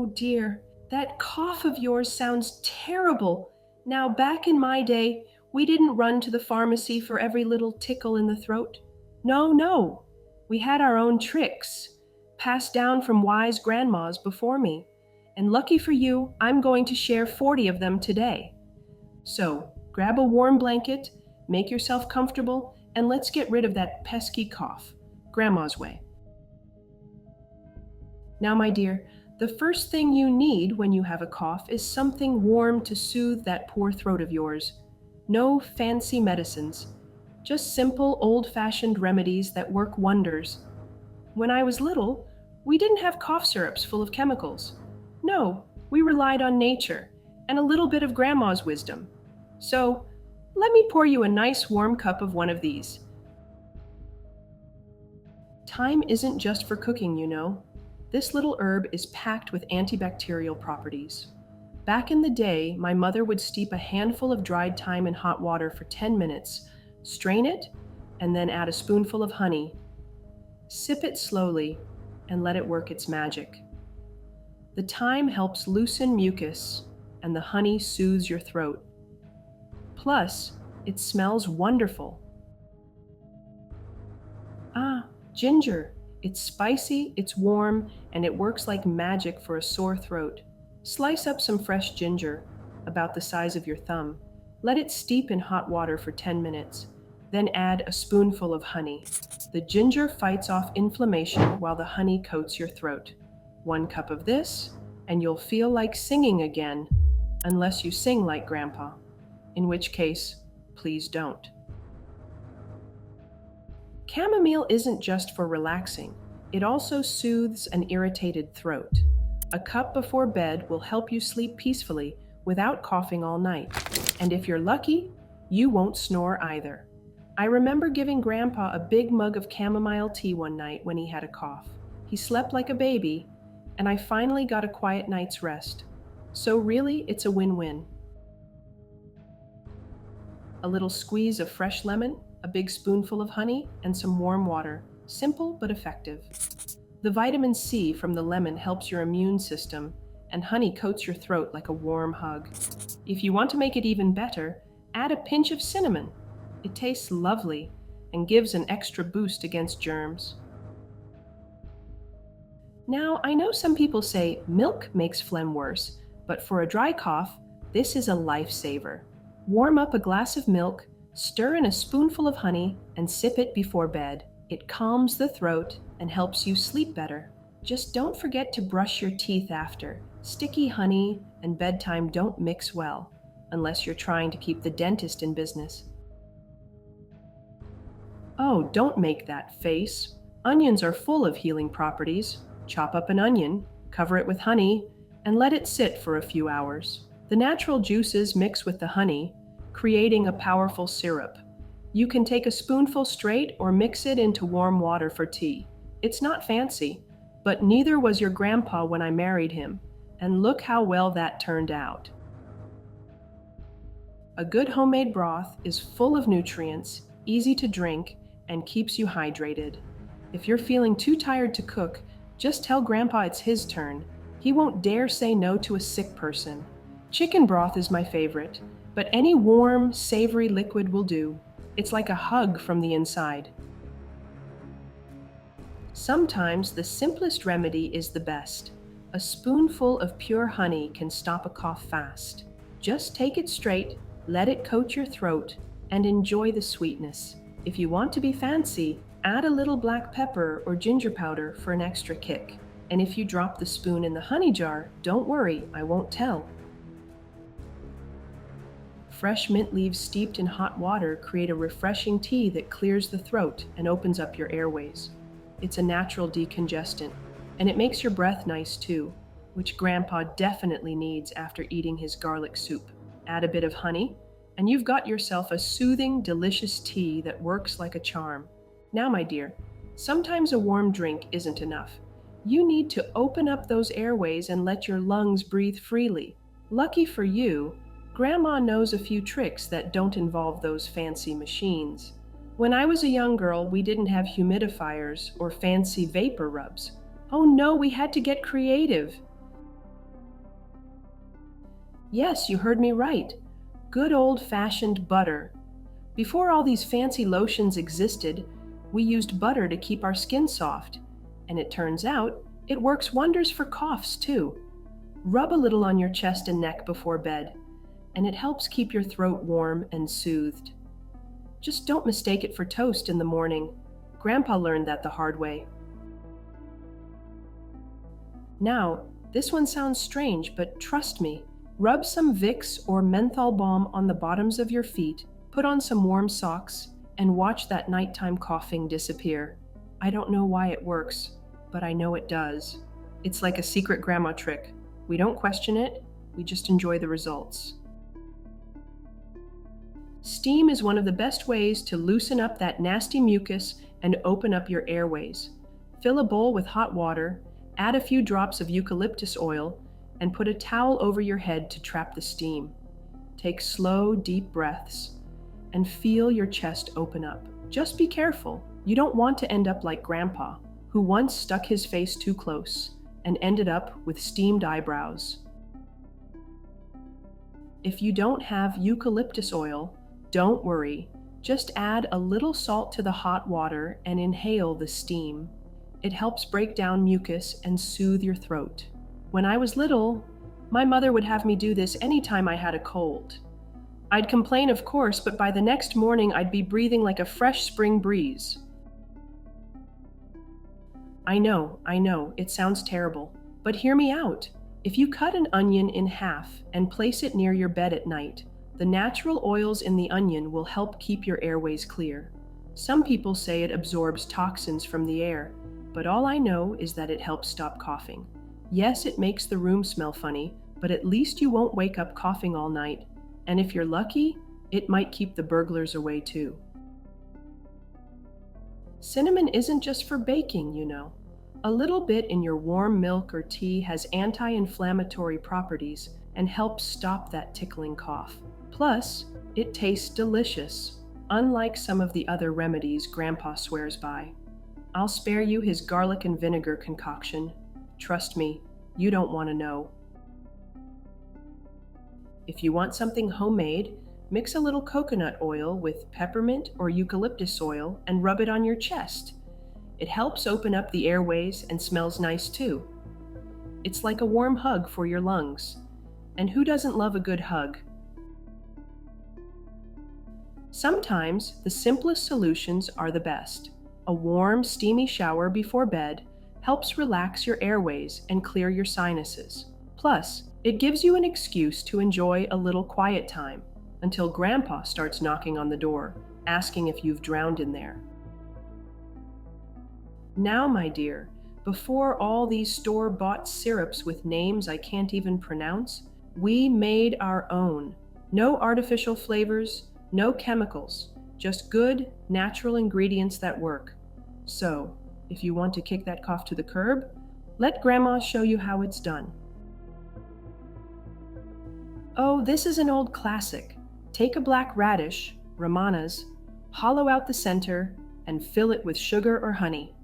Oh dear, that cough of yours sounds terrible. Now, back in my day, we didn't run to the pharmacy for every little tickle in the throat. No, no. We had our own tricks, passed down from wise grandmas before me. And lucky for you, I'm going to share 40 of them today. So, grab a warm blanket, make yourself comfortable, and let's get rid of that pesky cough. Grandma's way. Now, my dear, the first thing you need when you have a cough is something warm to soothe that poor throat of yours. No fancy medicines, just simple old fashioned remedies that work wonders. When I was little, we didn't have cough syrups full of chemicals. No, we relied on nature and a little bit of grandma's wisdom. So, let me pour you a nice warm cup of one of these. Thyme isn't just for cooking, you know. This little herb is packed with antibacterial properties. Back in the day, my mother would steep a handful of dried thyme in hot water for 10 minutes, strain it, and then add a spoonful of honey. Sip it slowly and let it work its magic. The thyme helps loosen mucus, and the honey soothes your throat. Plus, it smells wonderful. Ah, ginger. It's spicy, it's warm, and it works like magic for a sore throat. Slice up some fresh ginger, about the size of your thumb. Let it steep in hot water for 10 minutes. Then add a spoonful of honey. The ginger fights off inflammation while the honey coats your throat. 1 cup of this, and you'll feel like singing again, unless you sing like Grandpa, in which case, please don't. Chamomile isn't just for relaxing, it also soothes an irritated throat. A cup before bed will help you sleep peacefully without coughing all night. And if you're lucky, you won't snore either. I remember giving Grandpa a big mug of chamomile tea one night when he had a cough. He slept like a baby, and I finally got a quiet night's rest. So really, it's a win-win. A little squeeze of fresh lemon, a big spoonful of honey, and some warm water. Simple but effective. The vitamin C from the lemon helps your immune system, and honey coats your throat like a warm hug. If you want to make it even better, add a pinch of cinnamon. It tastes lovely and gives an extra boost against germs. Now, I know some people say milk makes phlegm worse, but for a dry cough, this is a lifesaver. Warm up a glass of milk, stir in a spoonful of honey, and sip it before bed. It calms the throat and helps you sleep better. Just don't forget to brush your teeth after. Sticky honey and bedtime don't mix well, unless you're trying to keep the dentist in business. Oh, don't make that face. Onions are full of healing properties. Chop up an onion, cover it with honey, and let it sit for a few hours. The natural juices mix with the honey, creating a powerful syrup. You can take a spoonful straight or mix it into warm water for tea. It's not fancy, but neither was your grandpa when I married him, and look how well that turned out. A good homemade broth is full of nutrients, easy to drink, and keeps you hydrated. If you're feeling too tired to cook, just tell Grandpa it's his turn. He won't dare say no to a sick person. Chicken broth is my favorite, but any warm, savory liquid will do. It's like a hug from the inside. Sometimes the simplest remedy is the best. A spoonful of pure honey can stop a cough fast. Just take it straight, let it coat your throat, and enjoy the sweetness. If you want to be fancy, add a little black pepper or ginger powder for an extra kick. And if you drop the spoon in the honey jar, don't worry, I won't tell. Fresh mint leaves steeped in hot water create a refreshing tea that clears the throat and opens up your airways. It's a natural decongestant, and it makes your breath nice too, which Grandpa definitely needs after eating his garlic soup. Add a bit of honey, and you've got yourself a soothing, delicious tea that works like a charm. Now, my dear, sometimes a warm drink isn't enough. You need to open up those airways and let your lungs breathe freely. Lucky for you, Grandma knows a few tricks that don't involve those fancy machines. When I was a young girl, we didn't have humidifiers or fancy vapor rubs. Oh no, we had to get creative. Yes, you heard me right. Good old-fashioned butter. Before all these fancy lotions existed, we used butter to keep our skin soft. And it turns out, it works wonders for coughs too. Rub a little on your chest and neck before bed, and it helps keep your throat warm and soothed. Just don't mistake it for toast in the morning. Grandpa learned that the hard way. Now, this one sounds strange, but trust me. Rub some Vicks or menthol balm on the bottoms of your feet, put on some warm socks, and watch that nighttime coughing disappear. I don't know why it works, but I know it does. It's like a secret grandma trick. We don't question it, we just enjoy the results. Steam is one of the best ways to loosen up that nasty mucus and open up your airways. Fill a bowl with hot water, add a few drops of eucalyptus oil, and put a towel over your head to trap the steam. Take slow, deep breaths and feel your chest open up. Just be careful. You don't want to end up like Grandpa, who once stuck his face too close and ended up with steamed eyebrows. If you don't have eucalyptus oil, don't worry. Just add a little salt to the hot water and inhale the steam. It helps break down mucus and soothe your throat. When I was little, my mother would have me do this anytime I had a cold. I'd complain, of course, but by the next morning I'd be breathing like a fresh spring breeze. I know, it sounds terrible, but hear me out. If you cut an onion in half and place it near your bed at night, the natural oils in the onion will help keep your airways clear. Some people say it absorbs toxins from the air, but all I know is that it helps stop coughing. Yes, it makes the room smell funny, but at least you won't wake up coughing all night. And if you're lucky, it might keep the burglars away too. Cinnamon isn't just for baking, you know. A little bit in your warm milk or tea has anti-inflammatory properties and helps stop that tickling cough. Plus, it tastes delicious, unlike some of the other remedies Grandpa swears by. I'll spare you his garlic and vinegar concoction. Trust me, you don't want to know. If you want something homemade, mix a little coconut oil with peppermint or eucalyptus oil and rub it on your chest. It helps open up the airways and smells nice too. It's like a warm hug for your lungs. And who doesn't love a good hug? Sometimes the simplest solutions are the best. A warm, steamy shower before bed helps relax your airways and clear your sinuses. Plus, it gives you an excuse to enjoy a little quiet time until Grandpa starts knocking on the door, asking if you've drowned in there. Now, my dear, before all these store-bought syrups with names I can't even pronounce, we made our own. No artificial flavors, no chemicals, just good, natural ingredients that work. So, if you want to kick that cough to the curb, let Grandma show you how it's done. Oh, this is an old classic. Take a black radish, Ramanas, hollow out the center, and fill it with sugar or honey.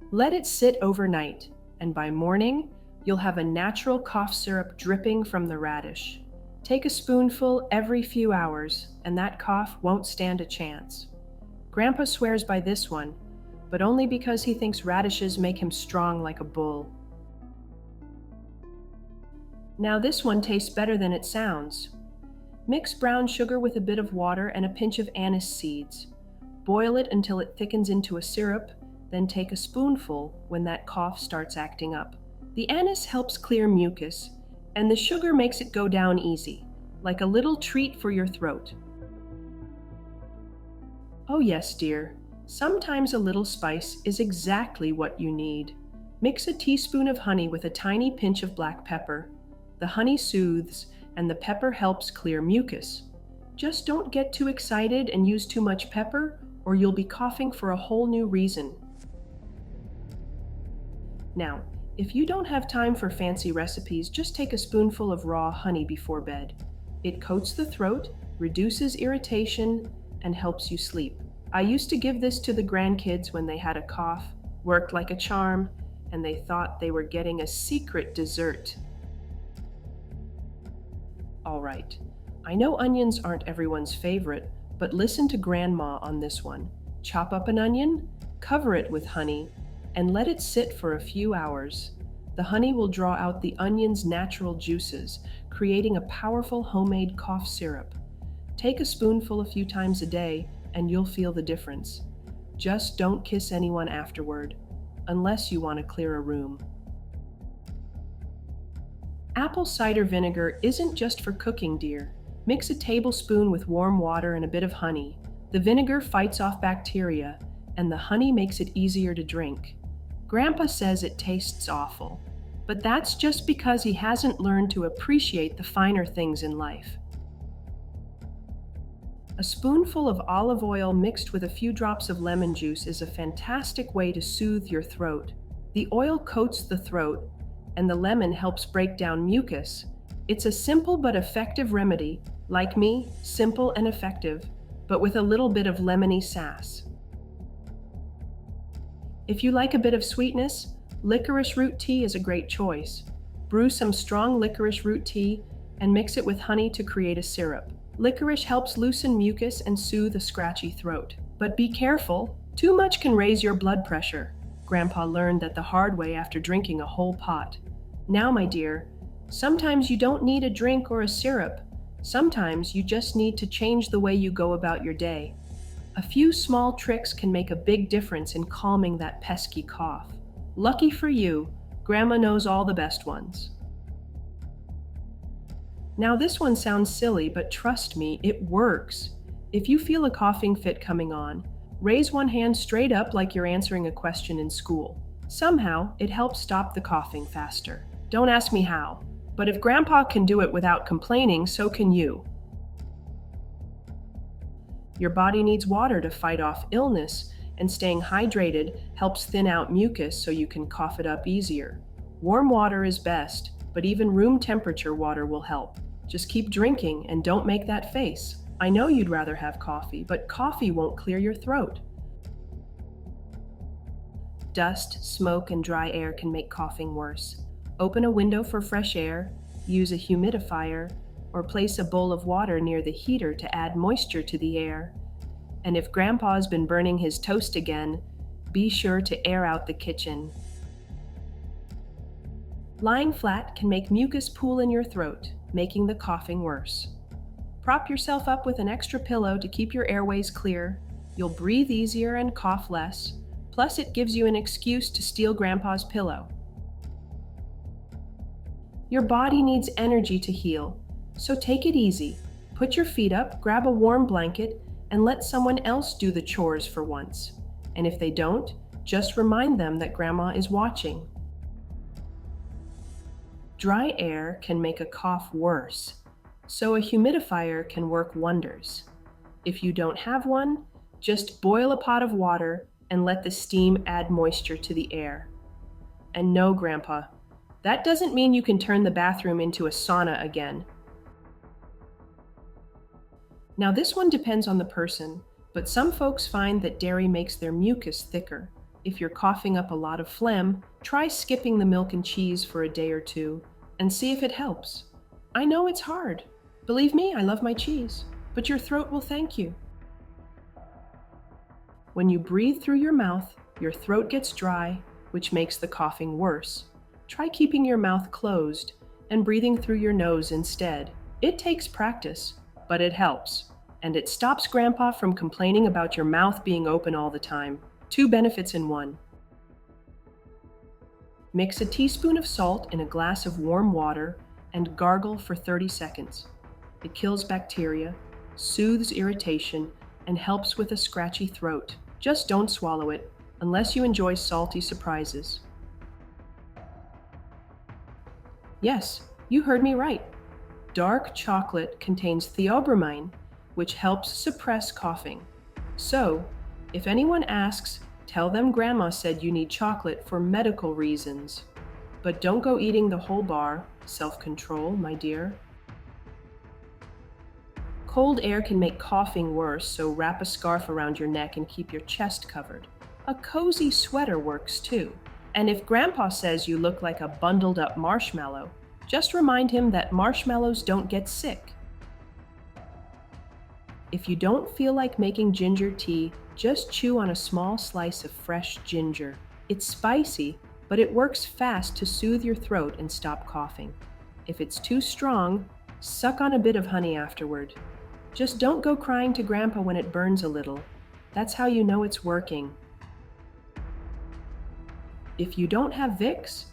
Let it sit overnight, and by morning, you'll have a natural cough syrup dripping from the radish. Take a spoonful every few hours, and that cough won't stand a chance. Grandpa swears by this one, but only because he thinks radishes make him strong like a bull. Now this one tastes better than it sounds. Mix brown sugar with a bit of water and a pinch of anise seeds. Boil it until it thickens into a syrup, then take a spoonful when that cough starts acting up. The anise helps clear mucus, and the sugar makes it go down easy, like a little treat for your throat. Oh yes, dear, sometimes a little spice is exactly what you need. Mix a teaspoon of honey with a tiny pinch of black pepper. The honey soothes, and the pepper helps clear mucus. Just don't get too excited and use too much pepper, or you'll be coughing for a whole new reason. Now, if you don't have time for fancy recipes, just take a spoonful of raw honey before bed. It coats the throat, reduces irritation, and helps you sleep. I used to give this to the grandkids when they had a cough, worked like a charm, and they thought they were getting a secret dessert. All right. I know onions aren't everyone's favorite, but listen to Grandma on this one. Chop up an onion, cover it with honey, and let it sit for a few hours. The honey will draw out the onion's natural juices, creating a powerful homemade cough syrup. Take a spoonful a few times a day, and you'll feel the difference. Just don't kiss anyone afterward, unless you want to clear a room. Apple cider vinegar isn't just for cooking, dear. Mix a tablespoon with warm water and a bit of honey. The vinegar fights off bacteria, and the honey makes it easier to drink. Grandpa says it tastes awful, but that's just because he hasn't learned to appreciate the finer things in life. A spoonful of olive oil mixed with a few drops of lemon juice is a fantastic way to soothe your throat. The oil coats the throat, and the lemon helps break down mucus. It's a simple but effective remedy, like me, simple and effective, but with a little bit of lemony sass. If you like a bit of sweetness, licorice root tea is a great choice. Brew some strong licorice root tea and mix it with honey to create a syrup. Licorice helps loosen mucus and soothe a scratchy throat. But be careful, too much can raise your blood pressure. Grandpa learned that the hard way after drinking a whole pot. Now, my dear, sometimes you don't need a drink or a syrup. Sometimes you just need to change the way you go about your day. A few small tricks can make a big difference in calming that pesky cough. Lucky for you, Grandma knows all the best ones. Now, this one sounds silly, but trust me, it works. If you feel a coughing fit coming on, raise one hand straight up like you're answering a question in school. Somehow, it helps stop the coughing faster. Don't ask me how, but if Grandpa can do it without complaining, so can you. Your body needs water to fight off illness, and staying hydrated helps thin out mucus so you can cough it up easier. Warm water is best, but even room temperature water will help. Just keep drinking and don't make that face. I know you'd rather have coffee, but coffee won't clear your throat. Dust, smoke, and dry air can make coughing worse. Open a window for fresh air, use a humidifier, or place a bowl of water near the heater to add moisture to the air. And if Grandpa's been burning his toast again, be sure to air out the kitchen. Lying flat can make mucus pool in your throat, making the coughing worse. Prop yourself up with an extra pillow to keep your airways clear. You'll breathe easier and cough less. Plus, it gives you an excuse to steal Grandpa's pillow. Your body needs energy to heal, so take it easy. Put your feet up, grab a warm blanket, and let someone else do the chores for once. And if they don't, just remind them that Grandma is watching. Dry air can make a cough worse, so a humidifier can work wonders. If you don't have one, just boil a pot of water and let the steam add moisture to the air. And no, Grandpa, that doesn't mean you can turn the bathroom into a sauna again. Now, this one depends on the person, but some folks find that dairy makes their mucus thicker. If you're coughing up a lot of phlegm, try skipping the milk and cheese for a day or two and see if it helps. I know it's hard. Believe me, I love my cheese, but your throat will thank you. When you breathe through your mouth, your throat gets dry, which makes the coughing worse. Try keeping your mouth closed and breathing through your nose instead. It takes practice, but it helps, and it stops Grandpa from complaining about your mouth being open all the time. 2 benefits in one. Mix a teaspoon of salt in a glass of warm water and gargle for 30 seconds. It kills bacteria, soothes irritation, and helps with a scratchy throat. Just don't swallow it, unless you enjoy salty surprises. Yes, you heard me right. Dark chocolate contains theobromine, which helps suppress coughing. So, if anyone asks, tell them Grandma said you need chocolate for medical reasons. But don't go eating the whole bar. Self-control, my dear. Cold air can make coughing worse, so wrap a scarf around your neck and keep your chest covered. A cozy sweater works too. And if Grandpa says you look like a bundled up marshmallow, Just remind him that marshmallows don't get sick. If you don't feel like making ginger tea, just chew on a small slice of fresh ginger. It's spicy, but it works fast to soothe your throat and stop coughing. If it's too strong, suck on a bit of honey afterward. Just don't go crying to Grandpa when it burns a little. That's how you know it's working. If you don't have Vicks,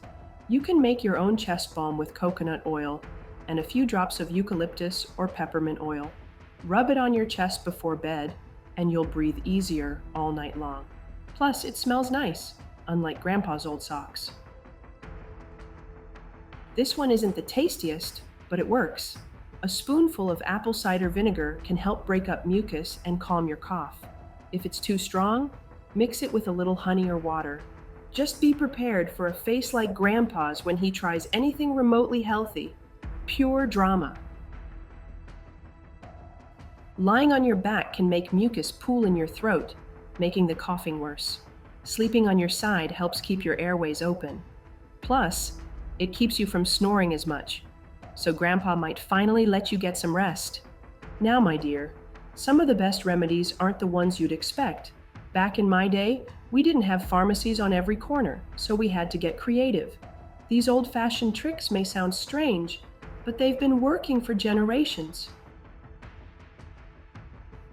you can make your own chest balm with coconut oil and a few drops of eucalyptus or peppermint oil. Rub it on your chest before bed, and you'll breathe easier all night long. Plus, it smells nice, unlike Grandpa's old socks. This one isn't the tastiest, but it works. A spoonful of apple cider vinegar can help break up mucus and calm your cough. If it's too strong, mix it with a little honey or water. Just be prepared for a face like Grandpa's when he tries anything remotely healthy. Pure drama. Lying on your back can make mucus pool in your throat, making the coughing worse. Sleeping on your side helps keep your airways open. Plus, it keeps you from snoring as much, so Grandpa might finally let you get some rest. Now, my dear, some of the best remedies aren't the ones you'd expect. Back in my day, we didn't have pharmacies on every corner, so we had to get creative. These old-fashioned tricks may sound strange, but they've been working for generations.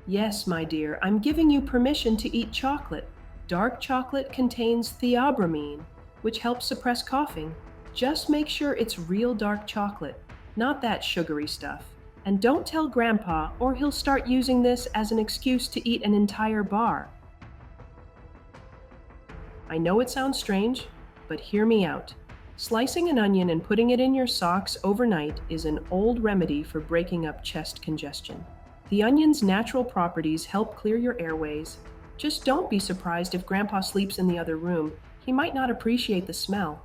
Yes, my dear, I'm giving you permission to eat chocolate. Dark chocolate contains theobromine, which helps suppress coughing. Just make sure it's real dark chocolate, not that sugary stuff. And don't tell Grandpa, or he'll start using this as an excuse to eat an entire bar. I know it sounds strange, but hear me out. Slicing an onion and putting it in your socks overnight is an old remedy for breaking up chest congestion. The onion's natural properties help clear your airways. Just don't be surprised if Grandpa sleeps in the other room. He might not appreciate the smell.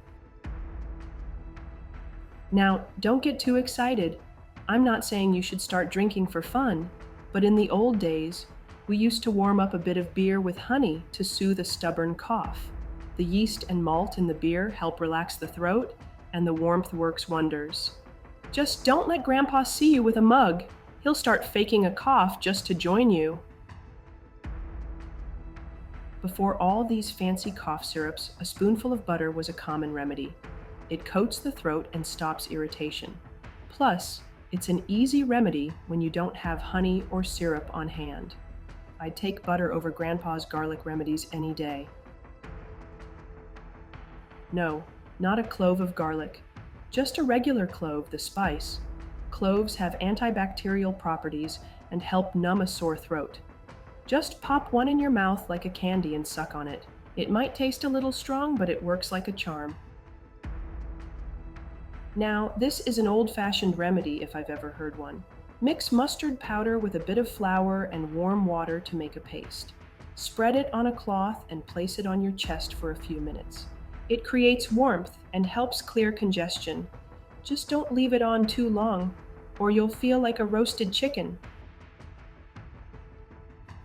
Now, don't get too excited. I'm not saying you should start drinking for fun, but in the old days, we used to warm up a bit of beer with honey to soothe a stubborn cough. The yeast and malt in the beer help relax the throat, and the warmth works wonders. Just don't let Grandpa see you with a mug. He'll start faking a cough just to join you. Before all these fancy cough syrups, a spoonful of butter was a common remedy. It coats the throat and stops irritation. Plus, it's an easy remedy when you don't have honey or syrup on hand. I'd take butter over Grandpa's garlic remedies any day. No, not a clove of garlic. Just a regular clove, the spice. Cloves have antibacterial properties and help numb a sore throat. Just pop one in your mouth like a candy and suck on it. It might taste a little strong, but it works like a charm. Now, this is an old-fashioned remedy if I've ever heard one. Mix mustard powder with a bit of flour and warm water to make a paste. Spread it on a cloth and place it on your chest for a few minutes. It creates warmth and helps clear congestion. Just don't leave it on too long, or you'll feel like a roasted chicken.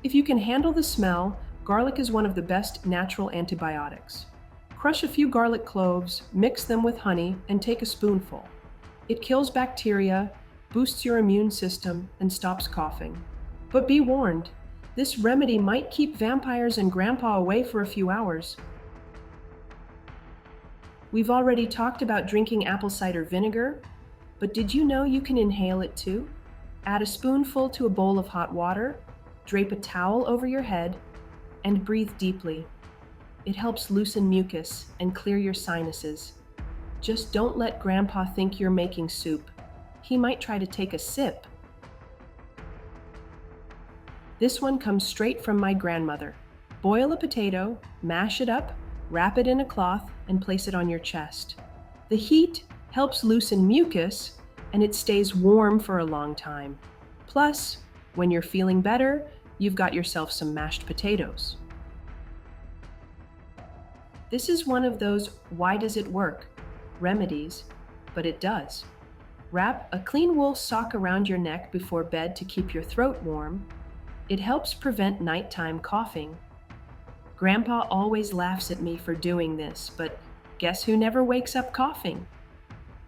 If you can handle the smell, garlic is one of the best natural antibiotics. Crush a few garlic cloves, mix them with honey, and take a spoonful. It kills bacteria, boosts your immune system, and stops coughing. But be warned, this remedy might keep vampires and Grandpa away for a few hours. We've already talked about drinking apple cider vinegar, but did you know you can inhale it too? Add a spoonful to a bowl of hot water, drape a towel over your head, and breathe deeply. It helps loosen mucus and clear your sinuses. Just don't let Grandpa think you're making soup. He might try to take a sip. This one comes straight from my grandmother. Boil a potato, mash it up, wrap it in a cloth, and place it on your chest. The heat helps loosen mucus, and it stays warm for a long time. Plus, when you're feeling better, you've got yourself some mashed potatoes. This is one of those why does it work remedies, but it does. Wrap a clean wool sock around your neck before bed to keep your throat warm. It helps prevent nighttime coughing. Grandpa always laughs at me for doing this, but guess who never wakes up coughing?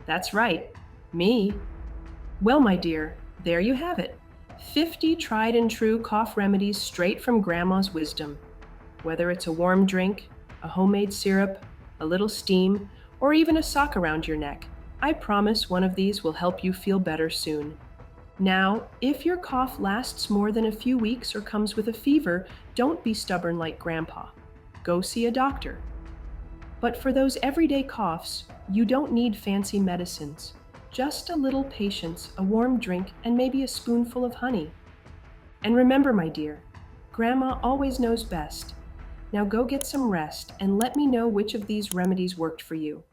That's right. Me. Well, my dear, there you have it. 50 tried and true cough remedies straight from Grandma's wisdom. Whether it's a warm drink, a homemade syrup, a little steam, or even a sock around your neck, I promise one of these will help you feel better soon. Now, if your cough lasts more than a few weeks or comes with a fever, don't be stubborn like Grandpa. Go see a doctor. But for those everyday coughs, you don't need fancy medicines. Just a little patience, a warm drink, and maybe a spoonful of honey. And remember, my dear, Grandma always knows best. Now go get some rest and let me know which of these remedies worked for you.